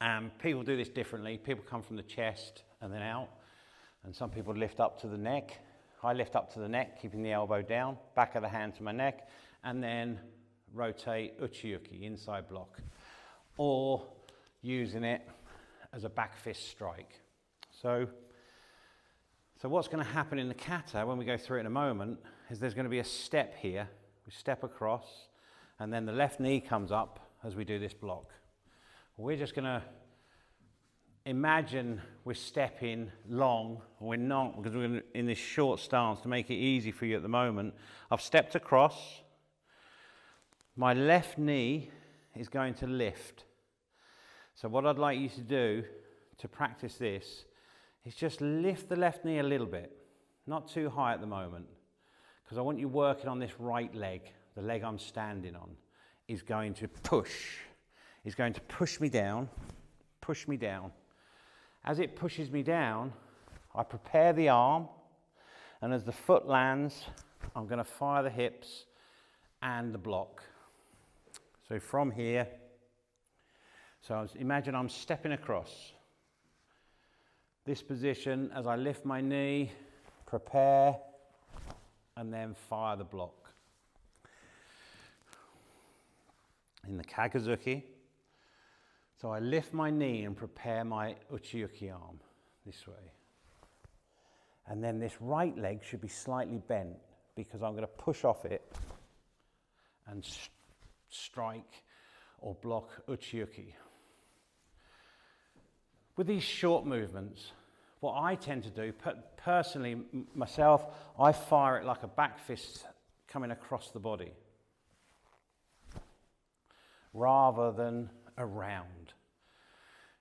And people do this differently. People come from the chest and then out. And some people lift up to the neck. I lift up to the neck, keeping the elbow down, back of the hand to my neck, and then rotate uchi-uki, inside block. Or using it as a back fist strike. So what's going to happen in the kata, when we go through it in a moment, is there's going to be a step here. We step across, and then the left knee comes up as we do this block. We're just going to imagine we're stepping long. We're not, because we're in this short stance to make it easy for you at the moment. I've stepped across. My left knee is going to lift. So what I'd like you to do to practice this is just lift the left knee a little bit, not too high at the moment, because I want you working on this right leg. The leg I'm standing on is going to push. It's going to push me down, push me down. As it pushes me down, I prepare the arm, and as the foot lands, I'm going to fire the hips and the block. So from here, imagine I'm stepping across. This position, as I lift my knee, prepare, and then fire the block. In the Kagazuki, so I lift my knee and prepare my uchi-uki arm this way. And then this right leg should be slightly bent because I'm going to push off it and strike or block uchi-uki. With these short movements, what I tend to do, personally, myself, I fire it like a back fist coming across the body, rather than around.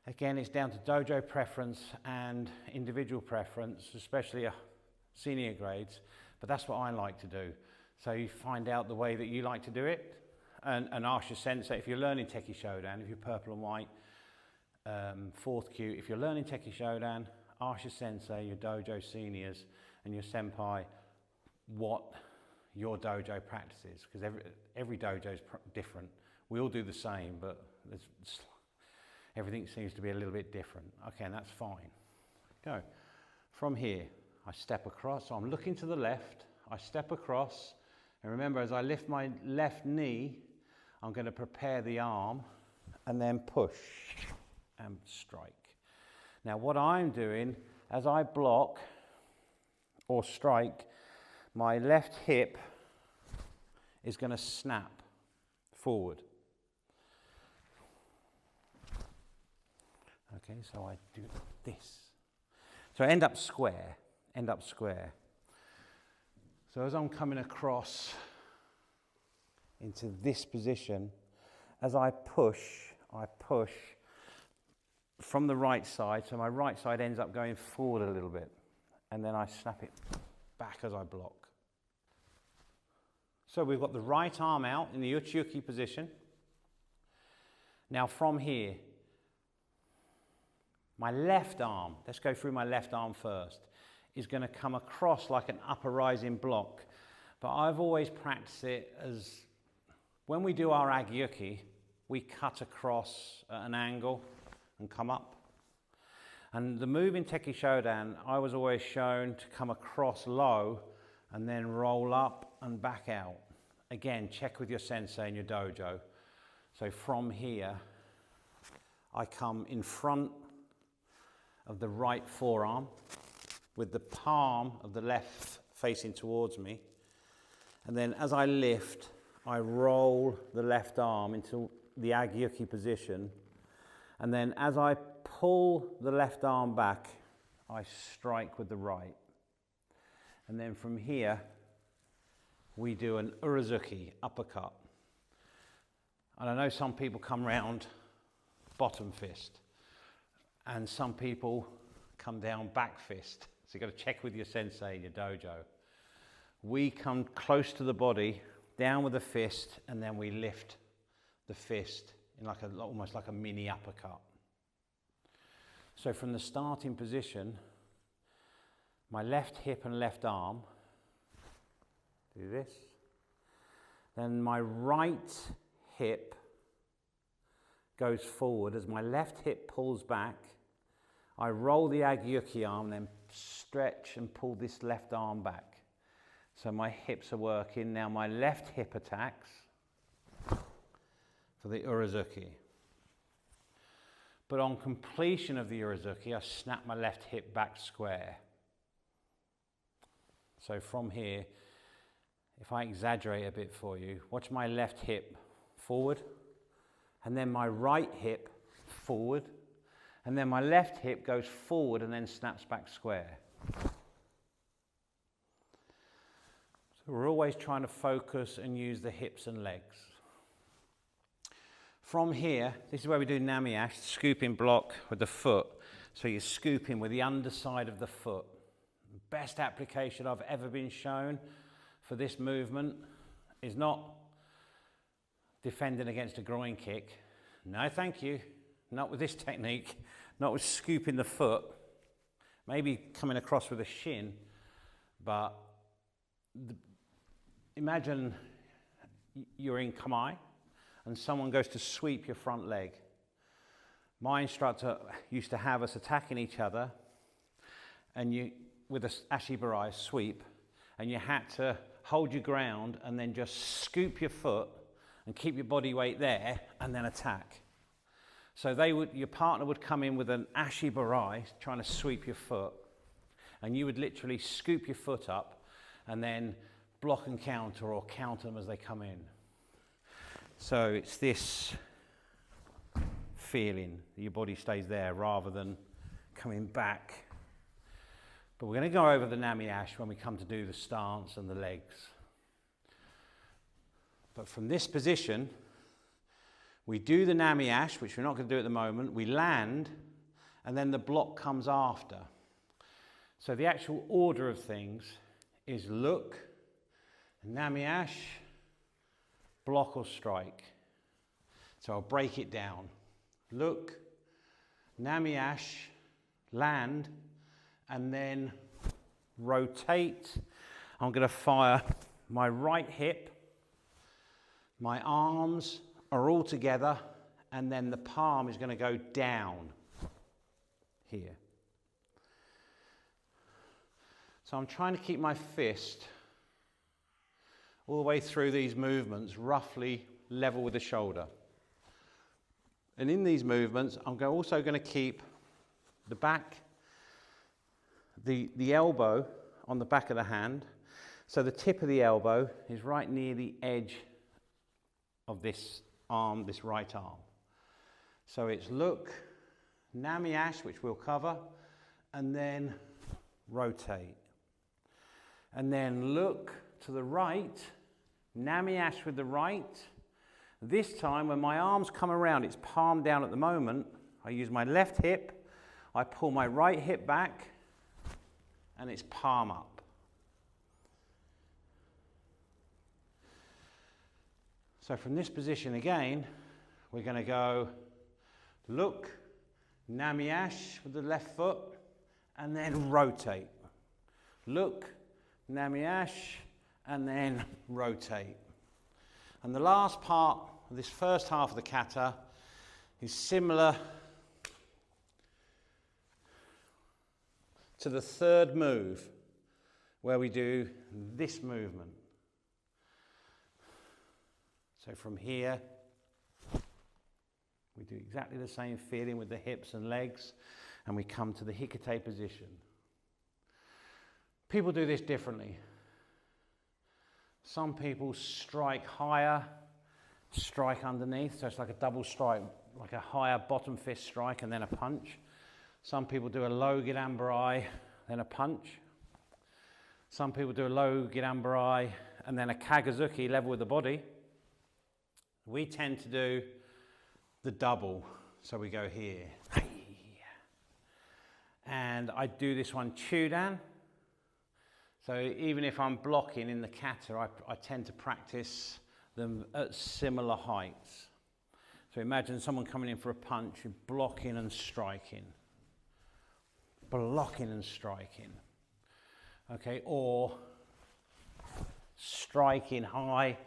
Again, it's down to dojo preference and individual preference, especially senior grades, but that's what I like to do. So you find out the way that you like to do it, and ask your sensei, if you're learning Tekki Shodan, if you're purple and white, fourth kyu, if you're learning Tekki Shodan, ask your sensei, your dojo seniors, and your senpai what your dojo practices, because every dojo is different. We all do the same, but everything seems to be a little bit different. Okay, and that's fine. Go. From here, I step across, so I'm looking to the left, I step across, and remember, as I lift my left knee, I'm going to prepare the arm, and then push and strike. Now what I'm doing, as I block or strike, my left hip is going to snap forward. Okay, so I do this. So I end up square, So as I'm coming across into this position, as I push from the right side, so my right side ends up going forward a little bit, and then I snap it back as I block. So we've got the right arm out in the uchi-uki position. Now from here, my left arm, let's go through my left arm first, is going to come across like an upper rising block. But I've always practiced it as, when we do our agi-uki, we cut across at an angle and come up. And the move in Tekki Shodan, I was always shown to come across low and then roll up and back out. Again, check with your sensei in your dojo. So from here, I come in front of the right forearm with the palm of the left facing towards me. And then as I lift, I roll the left arm into the agi-uki position. And then as I pull the left arm back, I strike with the right. And then from here, we do an urazuki, uppercut. And I know some people come round bottom fist, and some people come down back fist. So you've got to check with your sensei in your dojo. We come close to the body, down with the fist, and then we lift the fist in like almost like a mini uppercut. So from the starting position, my left hip and left arm, do this. Then my right hip goes forward. As my left hip pulls back, I roll the agyuki arm, then stretch and pull this left arm back. So my hips are working. Now my left hip attacks for the urazuki. But on completion of the urazuki, I snap my left hip back square. So from here, if I exaggerate a bit for you, watch my left hip forward, and then my right hip forward, and then my left hip goes forward and then snaps back square. So we're always trying to focus and use the hips and legs. From here, this is where we do namiash, scooping block with the foot. So you're scooping with the underside of the foot. Best application I've ever been shown for this movement is not defending against a groin kick. No, thank you. Not with this technique. Not with scooping the foot. Maybe coming across with a shin, but imagine you're in kamae and someone goes to sweep your front leg. My instructor used to have us attacking each other, and you, with an ashibarai sweep, and you had to hold your ground and then just scoop your foot and keep your body weight there and then attack. So your partner would come in with an ashibarai trying to sweep your foot, and you would literally scoop your foot up and then block and counter, or counter them as they come in. So it's this feeling that your body stays there rather than coming back. But we're going to go over the namiash when we come to do the stance and the legs. But from this position, we do the namiash, which we're not going to do at the moment. We land, and then the block comes after. So the actual order of things is look, namiash, block or strike. So I'll break it down. Look, namiash, land, and then rotate. I'm going to fire my right hip, my arms are all together, and then the palm is going to go down here. So I'm trying to keep my fist all the way through these movements roughly level with the shoulder. And in these movements, I'm also going to keep the back, the elbow on the back of the hand. So the tip of the elbow is right near the edge of this arm, this right arm. So it's look, namiash, which we'll cover, and then rotate. And then look to the right, namiash with the right. This time when my arms come around, it's palm down at the moment, I use my left hip, I pull my right hip back, and it's palm up. So from this position again, we're going to go look, namiash with the left foot, and then rotate. Look, namiash, and then rotate. And the last part of this first half of the kata is similar to the third move, where we do this movement. So from here, we do exactly the same feeling with the hips and legs, and we come to the hikate position. People do this differently. Some people strike higher, strike underneath, so it's like a double strike, like a higher bottom fist strike and then a punch. Some people do a low gidambarai, then a punch. Some people do a low gidambarai and then a kagazuki level with the body. We tend to do the double, so we go here. And I do this one chudan. So even if I'm blocking in the kata, I tend to practice them at similar heights. So imagine someone coming in for a punch, you're blocking and striking. Blocking and striking. Okay, or striking high,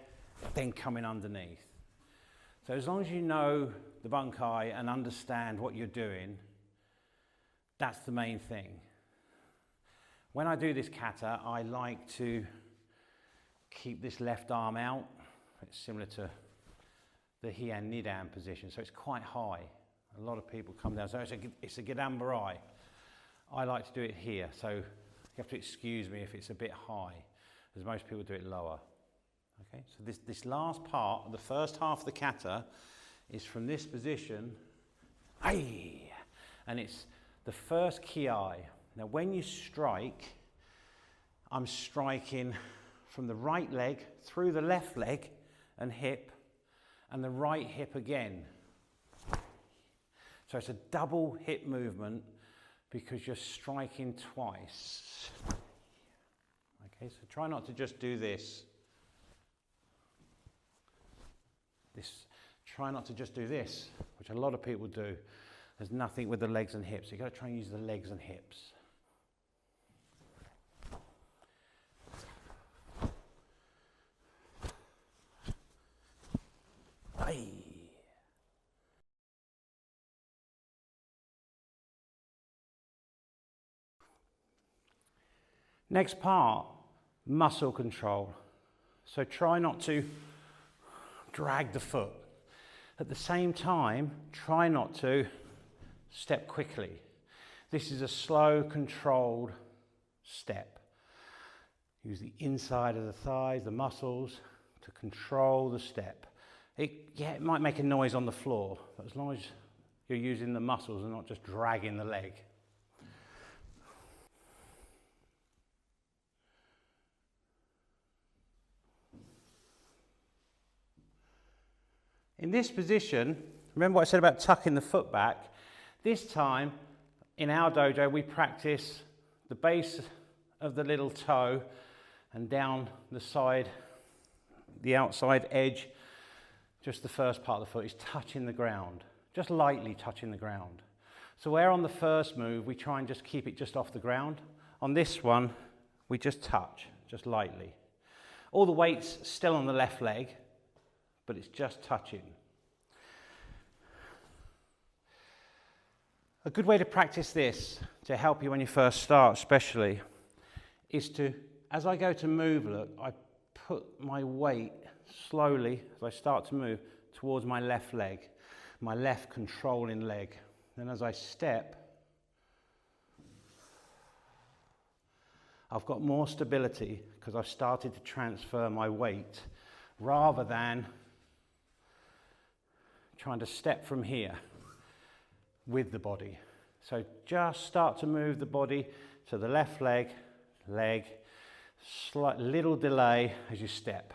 then coming underneath. So as long as you know the bunkai and understand what you're doing, that's the main thing. When I do this kata, I like to keep this left arm out. It's similar to the Heian Nidan position, so it's quite high. A lot of people come down, so it's a Gedanbarai. I like to do it here, so you have to excuse me if it's a bit high, as most people do it lower. Okay, so this last part, the first half of the kata, is from this position, ai, and it's the first ki. Now when you strike, I'm striking from the right leg through the left leg and hip, and the right hip again. So it's a double hip movement because you're striking twice. Okay, so try not to just do this. Try not to just do this, which a lot of people do. There's nothing with the legs and hips. You've got to try and use the legs and hips. Aye. Next part, muscle control. So try not to drag the foot. At the same time, try not to step quickly. This is a slow, controlled step. Use the inside of the thighs, the muscles, to control the step. It might make a noise on the floor, but as long as you're using the muscles and not just dragging the leg. In this position, remember what I said about tucking the foot back? This time, in our dojo, we practice the base of the little toe and down the side, the outside edge, just the first part of the foot is touching the ground, just lightly touching the ground. So where on the first move, we try and just keep it just off the ground. On this one, we just touch, just lightly. All the weight's still on the left leg, but it's just touching. A good way to practice this, to help you when you first start especially, is to, as I go to move, look, I put my weight slowly, as I start to move, towards my left leg, my left controlling leg. Then as I step, I've got more stability because I've started to transfer my weight rather than trying to step from here with the body. So just start to move the body to the left leg, slight little delay as you step.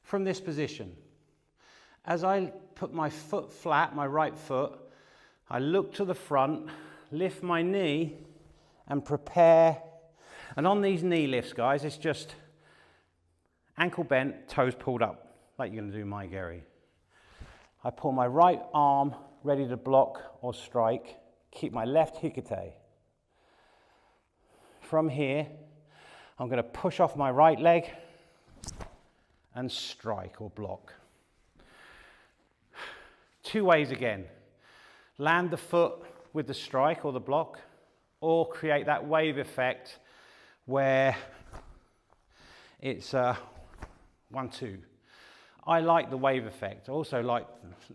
From this position, as I put my foot flat, my right foot, I look to the front, lift my knee and prepare. And on these knee lifts, guys, it's just ankle bent, toes pulled up, like you're going to do my Geri. I pull my right arm ready to block or strike, keep my left hikite. From here, I'm going to push off my right leg and strike or block. Two ways again. Land the foot with the strike or the block, or create that wave effect where it's 1-2. I like the wave effect. I also like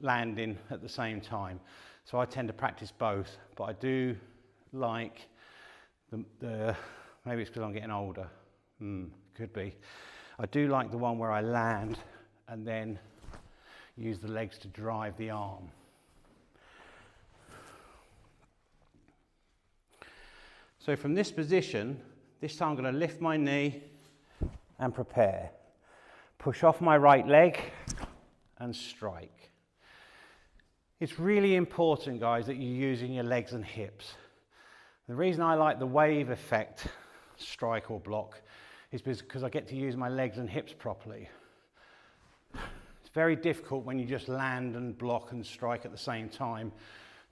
landing at the same time. So I tend to practice both, but I do like the maybe it's because I'm getting older. Could be. I do like the one where I land and then use the legs to drive the arm. So from this position, this time I'm going to lift my knee and prepare. Push off my right leg and strike. It's really important, guys, that you're using your legs and hips. The reason I like the wave effect strike or block is because I get to use my legs and hips properly. It's very difficult when you just land and block and strike at the same time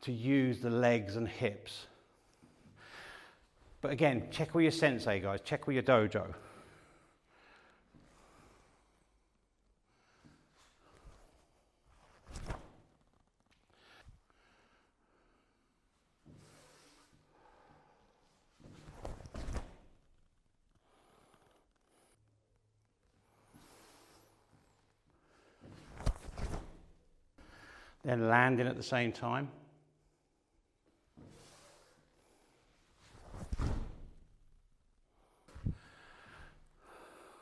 to use the legs and hips. But again, check with your sensei, guys. Check with your dojo. Then landing at the same time.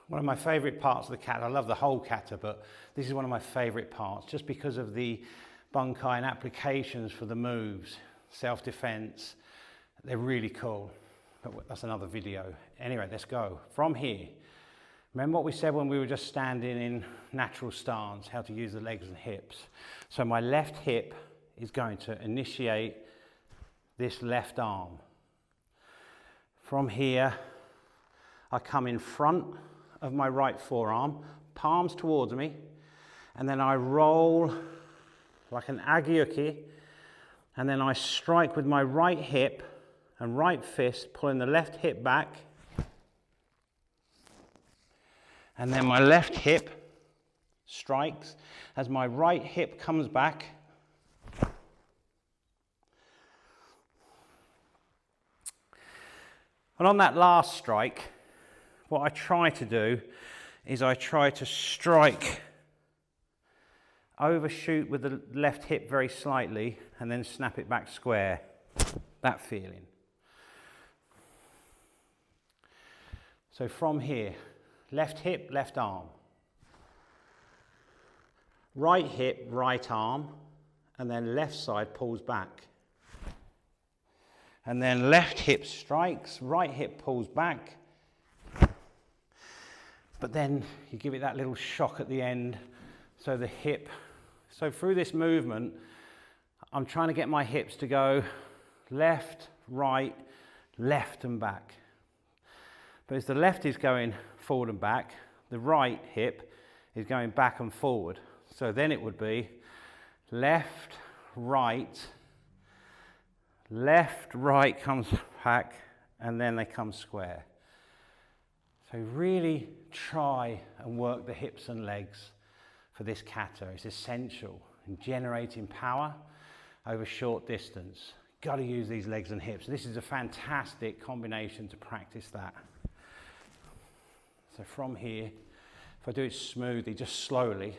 One of my favourite parts of the kata, I love the whole kata, but this is one of my favourite parts just because of the bunkai and applications for the moves, self-defense. They're really cool, but that's another video. Anyway, let's go. From here, remember what we said when we were just standing in natural stance, how to use the legs and hips. So my left hip is going to initiate this left arm. From here, I come in front of my right forearm, palms towards me, and then I roll like an agiyuki, and then I strike with my right hip and right fist, pulling the left hip back, and then my left hip strikes as my right hip comes back. And on that last strike, what I try to do is I try to strike, overshoot with the left hip very slightly, and then snap it back square. That feeling. So from here, left hip, left arm. Right hip, right arm, and then left side pulls back. And then left hip strikes, right hip pulls back. But then you give it that little shock at the end, so the hip. So through this movement, I'm trying to get my hips to go left, right, left and back. But as the left is going forward and back, the right hip is going back and forward. So then it would be left, right comes back, and then they come square. So really try and work the hips and legs for this kata. It's essential in generating power over short distance. Got to use these legs and hips. This is a fantastic combination to practice that. So from here, if I do it smoothly, just slowly.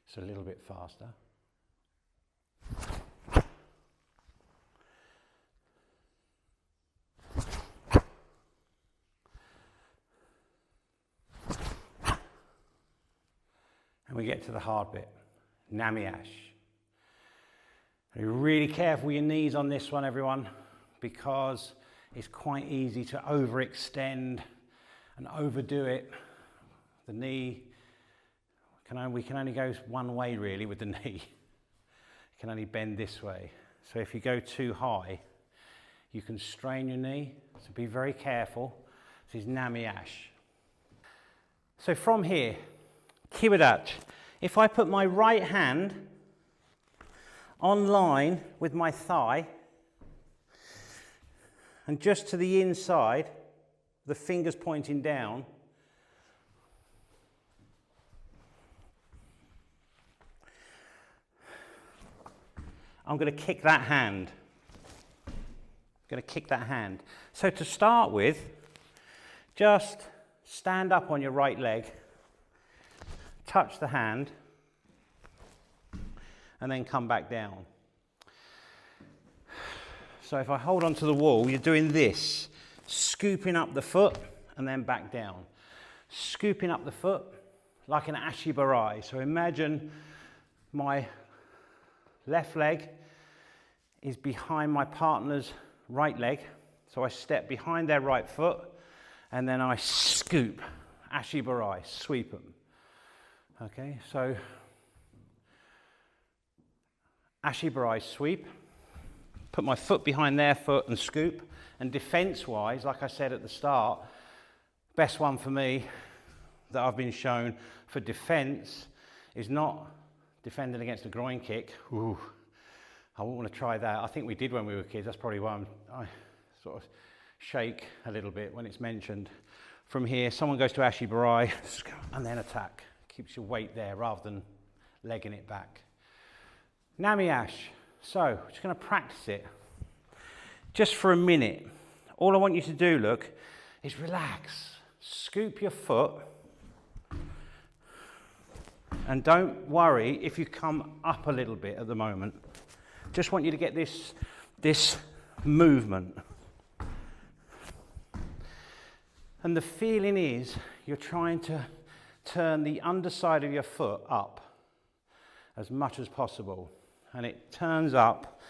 It's a little bit faster. And we get to the hard bit, Namiash. Be really careful with your knees on this one, everyone, because it's quite easy to overextend and overdo it. The knee, we can only go one way really with the knee. It can only bend this way. So if you go too high, you can strain your knee. So be very careful. This is Namiash. So from here, kiba-dachi. If I put my right hand on line with my thigh and just to the inside, the fingers pointing down, I'm going to kick that hand. So to start with, just stand up on your right leg, touch the hand, and then come back down. So if I hold onto the wall, you're doing this, scooping up the foot and then back down. Scooping up the foot like an ashibarai. So imagine my left leg is behind my partner's right leg. So I step behind their right foot and then I scoop, ashibarai, sweep them. Okay, so ashibarai sweep, put my foot behind their foot and scoop. And defense-wise, like I said at the start, best one for me, that I've been shown for defense is not defending against a groin kick. Ooh, I wouldn't want to try that. I think we did when we were kids. That's probably why I sort of shake a little bit when it's mentioned. From here, someone goes to ashi barai and then attack. Keeps your weight there rather than legging it back. Nami ash. So, we're just going to practice it. Just for a minute. All I want you to do, look, is relax. Scoop your foot. And don't worry if you come up a little bit at the moment. Just want you to get this movement. And the feeling is you're trying to turn the underside of your foot up as much as possible. And it turns up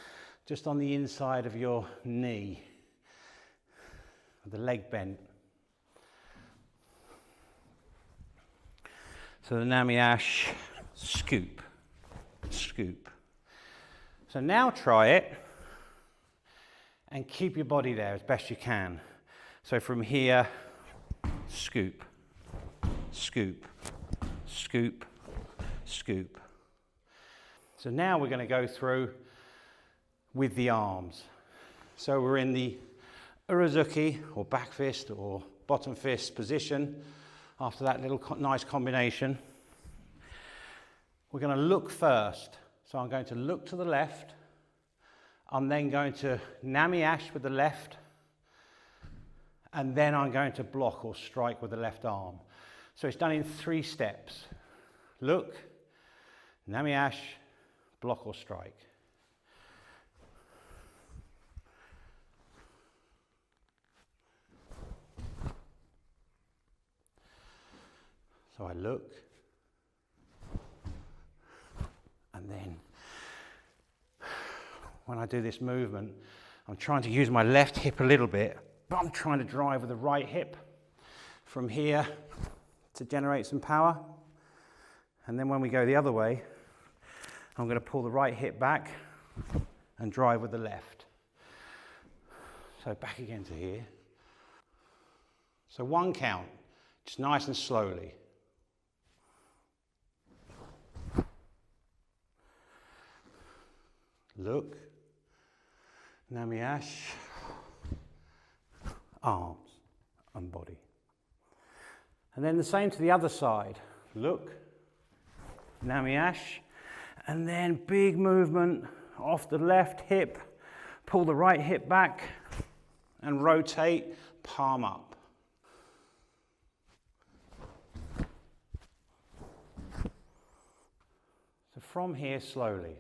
just on the inside of your knee, the leg bent. So the Nami ash, scoop, scoop. So now try it and keep your body there as best you can. So from here, scoop, scoop, scoop, scoop. So now we're going to go through with the arms. So we're in the Urazuki or back fist or bottom fist position. After that little nice combination, we're going to look first. So I'm going to look to the left. I'm then going to Nami ash with the left. And then I'm going to block or strike with the left arm. So it's done in 3 steps. Look, Nami ash, block or strike. So I look, and then when I do this movement, I'm trying to use my left hip a little bit, but I'm trying to drive with the right hip from here to generate some power. And then when we go the other way, I'm going to pull the right hip back and drive with the left. So back again to here. So 1 count, just nice and slowly. Look, Nami ash, arms and body. And then the same to the other side. Look, Nami ash, and then big movement off the left hip, pull the right hip back and rotate, palm up. So from here slowly.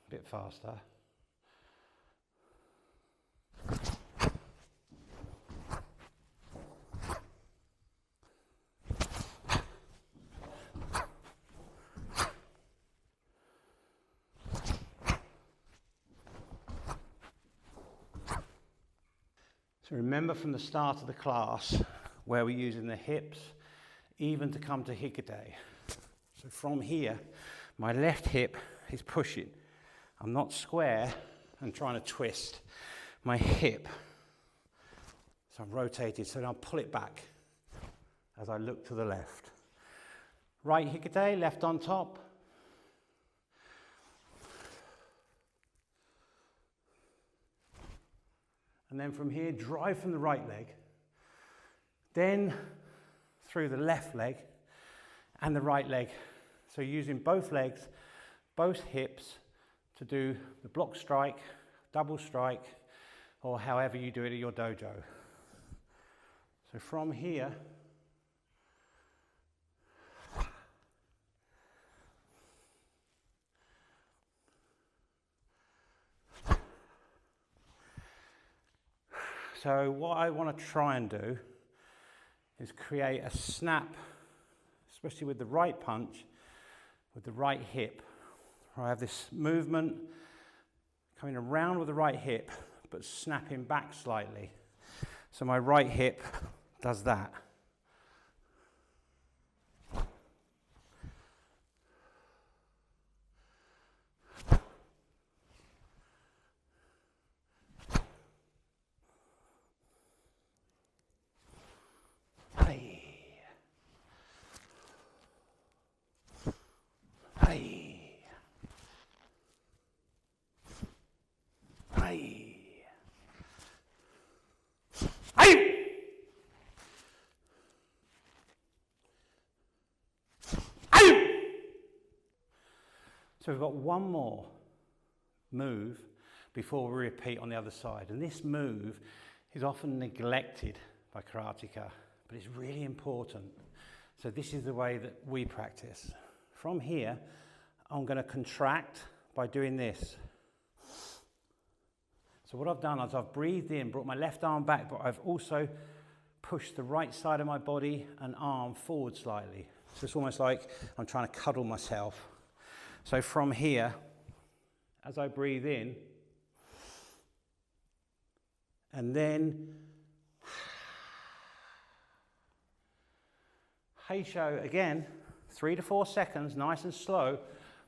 Bit faster. So remember from the start of the class where we're using the hips even to come to hikide. So from here, my left hip is pushing. I'm not square and trying to twist my hip. So I'm rotated, so now I'll pull it back as I look to the left. Right hikide, left on top. And then from here, drive from the right leg. Then through the left leg and the right leg. So using both legs, both hips, to do the block strike, double strike, or however you do it at your dojo. So from here, so what I want to try and do is create a snap, especially with the right punch, with the right hip. I have this movement Coming around with the right hip, but snapping back slightly. So my right hip does that. So we've got one more move before we repeat on the other side. And this move is often neglected by karateka, but it's really important. So this is the way that we practice. From here, I'm going to contract by doing this. So what I've done is I've breathed in, brought my left arm back, but I've also pushed the right side of my body and arm forward slightly. So it's almost like I'm trying to cuddle myself. So from here, as I breathe in, and then Heisho again, 3 to 4 seconds, nice and slow,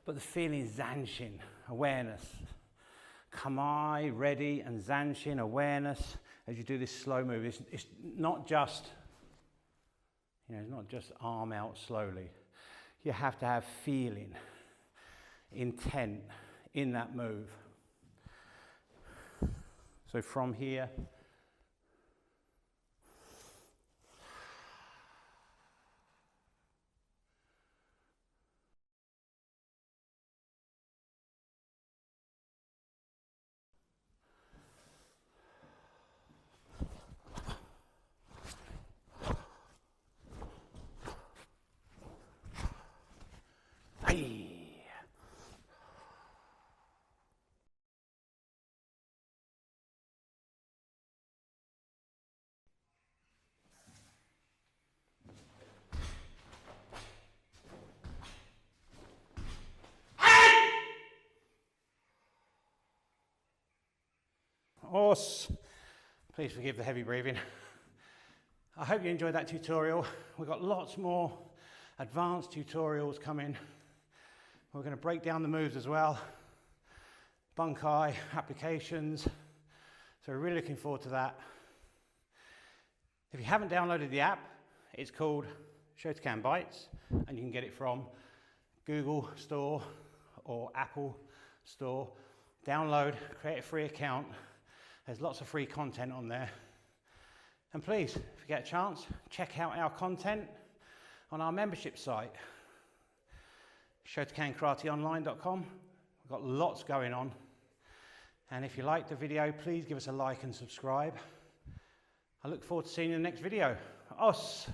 but the feeling is zanshin, awareness. Kamae, ready, and zanshin, awareness, as you do this slow move. It's not just, it's not just arm out slowly. You have to have feeling, intent in that move. So from here, please forgive the heavy breathing. I hope you enjoyed that tutorial. We've got lots more advanced tutorials coming. We're going to break down the moves as well. Bunkai, applications. So we're really looking forward to that. If you haven't downloaded the app, it's called Shotokan Bites, and you can get it from Google Store or Apple Store. Download, create a free account. There's lots of free content on there. And please, if you get a chance, check out our content on our membership site, shotokankarateonline.com. We've got lots going on. And if you liked the video, please give us a like and subscribe. I look forward to seeing you in the next video. Os!